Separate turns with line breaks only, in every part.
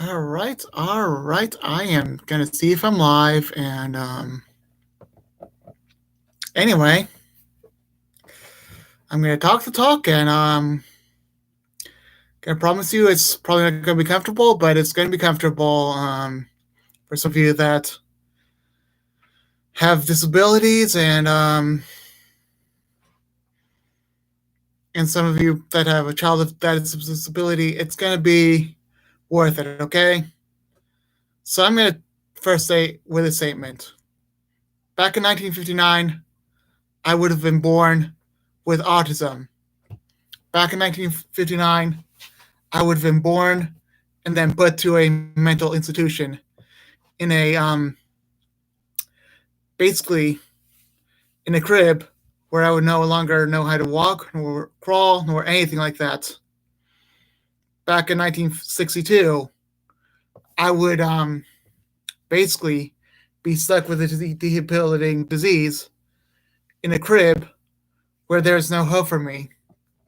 All right. I am gonna see if I'm live. And anyway, I'm gonna talk the talk, and gonna promise you it's probably not gonna be comfortable, but it's gonna be comfortable. For some of you that have disabilities, and some of you that have a child that is a disability, it's gonna be worth it. Okay. So I'm gonna first say with a statement. Back in 1959, I would have been born with autism. Back in 1959, I would have been born and then put to a mental institution in a basically in a crib where I would no longer know how to walk nor crawl nor anything like that. Back in 1962, I would basically be stuck with a debilitating disease in a crib where there's no hope for me,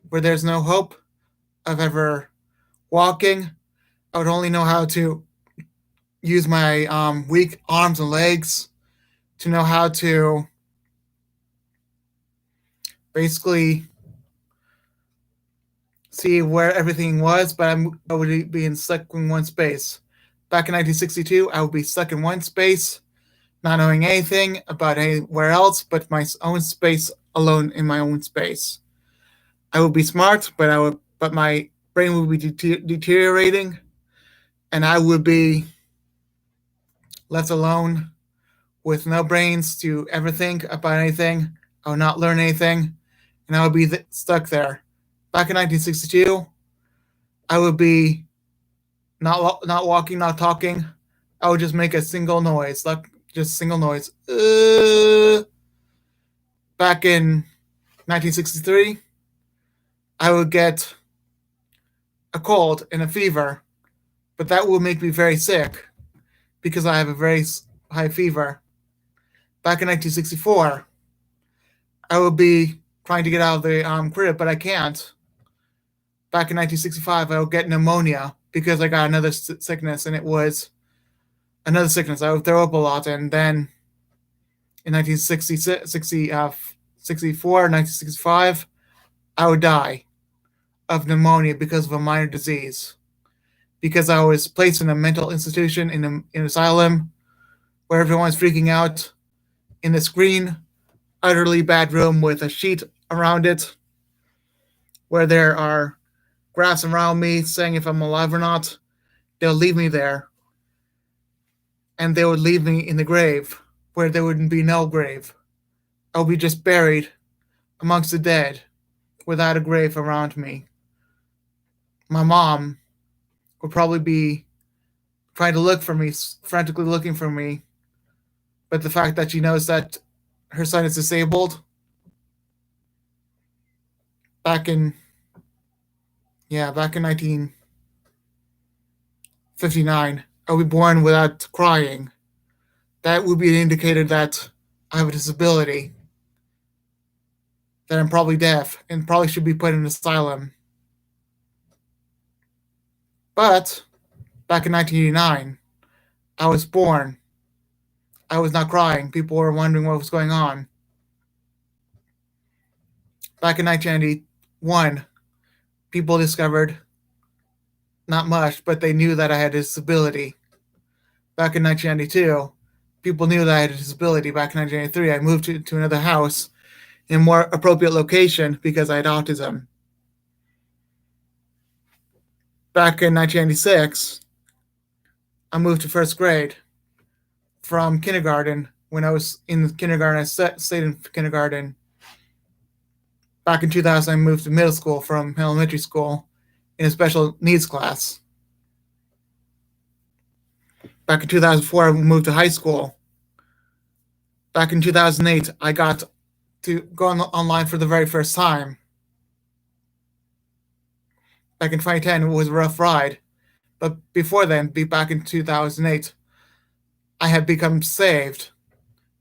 where there's no hope of ever walking. I would only know how to use my weak arms and legs to know how to basically see where everything was, but I would be stuck in one space. Back in 1962, I would be stuck in one space, not knowing anything about anywhere else but my own space, alone in my own space. I would be smart, but my brain would be deteriorating, and I would be left alone with no brains to ever think about anything. I would not learn anything, and I would be stuck there. Back in 1962, I would be not walking, not talking. I would just make a single noise, like just single noise. Back in 1963, I would get a cold and a fever, but that would make me very sick because I have a very high fever. Back in 1964, I would be trying to get out of the crib, but I can't. Back in 1965, I would get pneumonia because I got another sickness, and it was another sickness. I would throw up a lot, and then in 1965, I would die of pneumonia because of a minor disease. Because I was placed in a mental institution in an asylum where everyone's freaking out in this green, utterly bad room with a sheet around it, where there are graphs around me saying if I'm alive or not. They'll leave me there, and they would leave me in the grave where there would be no grave. I'll be just buried amongst the dead without a grave around me. My mom would probably be trying to look for me, frantically looking for me, but the fact that she knows that her son is disabled, back in back in 1959, I'll be born without crying. That would be an indicator that I have a disability, that I'm probably deaf and probably should be put in an asylum. But back in 1989, I was born. I was not crying. People were wondering what was going on. Back in 1991, people discovered not much, but they knew that I had a disability. Back in 1992, people knew that I had a disability. Back in 1993, I moved to another house in a more appropriate location because I had autism. Back in 1996, I moved to first grade from kindergarten. When I was in kindergarten, I stayed in kindergarten. Back in 2000, I moved to middle school from elementary school in a special needs class. Back in 2004, I moved to high school. Back in 2008, I got to go online for the very first time. Back in 2010, it was a rough ride. But before then, back in 2008, I had become saved.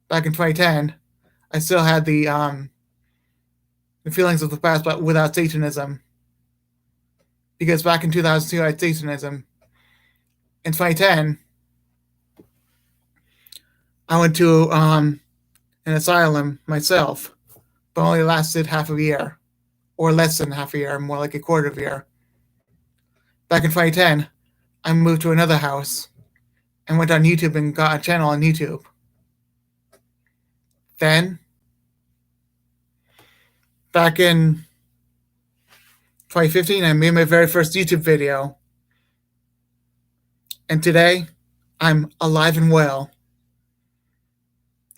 Back in 2010, I still had the feelings of the past, but without Satanism. Because back in 2002, I had Satanism. In 2010, I went to an asylum myself, but only lasted half a year, or less than half a year, more like a quarter of a year. Back in 2010, I moved to another house and went on YouTube and got a channel on YouTube. Then, back in 2015, I made my very first YouTube video. And today, I'm alive and well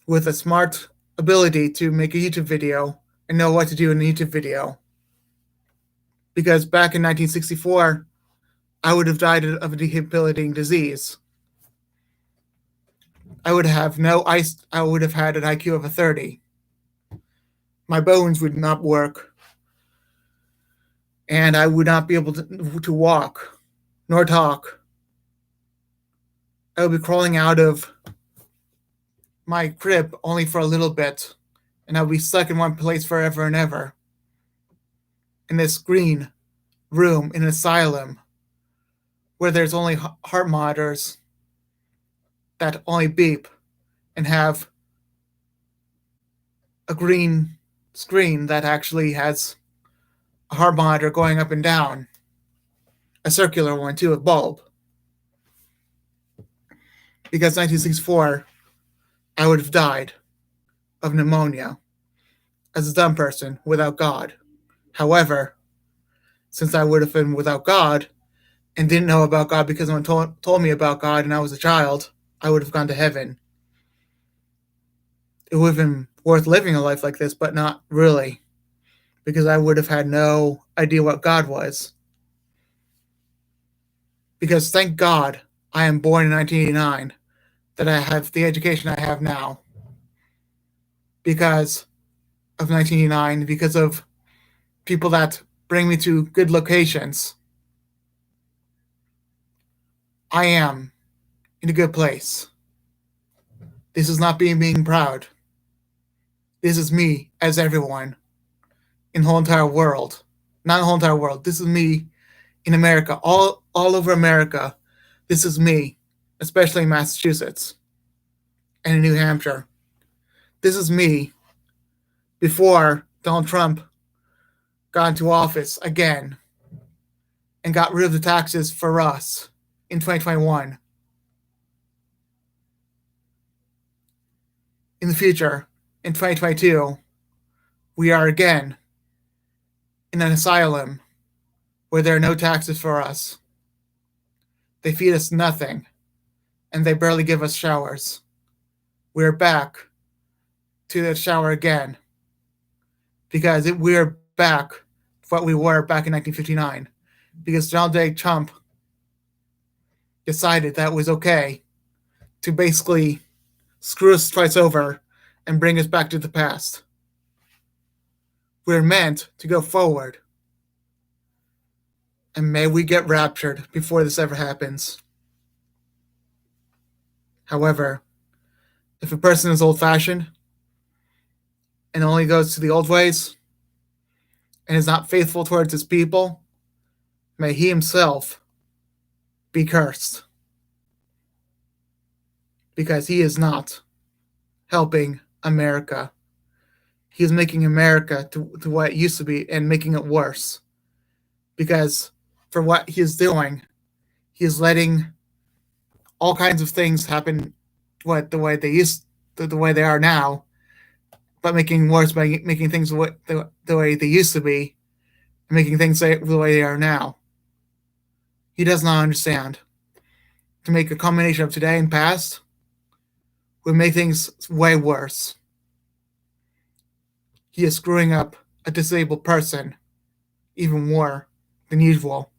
with a smart ability to make a YouTube video and know what to do in a YouTube video. Because back in 1964, I would have died of a debilitating disease. I would have I would have had an IQ of a 30. My bones would not work. And I would not be able to walk nor talk. I would be crawling out of my crib only for a little bit, and I would be stuck in one place forever and ever. In this green room in an asylum where there's only heart monitors that only beep and have a green screen that actually has a heart monitor going up and down, a circular one too, a bulb. Because 1964, I would have died of pneumonia as a dumb person without God. However, since I would have been without God and didn't know about God because someone told me about God and I was a child, I would have gone to heaven. It would have been worth living a life like this, but not really, because I would have had no idea what God was. Because thank God I am born in 1989, that I have the education I have now. Because of 1989, because of people that bring me to good locations, I am in a good place. This is not being proud. This is me as everyone in the whole entire world. Not the whole entire world. This is me in America, all over America. This is me, especially in Massachusetts and in New Hampshire. This is me before Donald Trump got into office again and got rid of the taxes for us in 2021. In the future, in 2022, we are again in an asylum where there are no taxes for us. They feed us nothing, and they barely give us showers. We're back to the shower again because we're back to what we were back in 1959 because Donald J. Trump decided that it was okay to basically screw us twice over and bring us back to the past. We're meant to go forward. And may we get raptured before this ever happens. However, if a person is old-fashioned and only goes to the old ways and is not faithful towards his people, may he himself be cursed. Because he is not helping America. He is making America to what it used to be and making it worse. Because for what he is doing, he is letting all kinds of things happen the way they are now, but making worse by making things the way they used to be, and making things the way they are now. He does not understand. To make a combination of today and past would make things way worse. He is screwing up a disabled person even more than usual.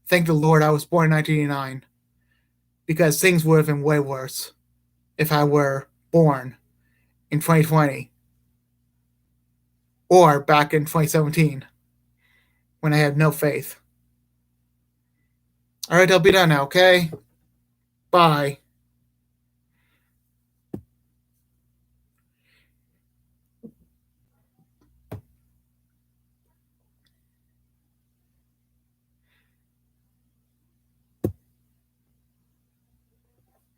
Thank the Lord I was born in 1989, because things would have been way worse if I were born in 2020 or back in 2017 when I had no faith. All right, I'll be done now, okay? Bye.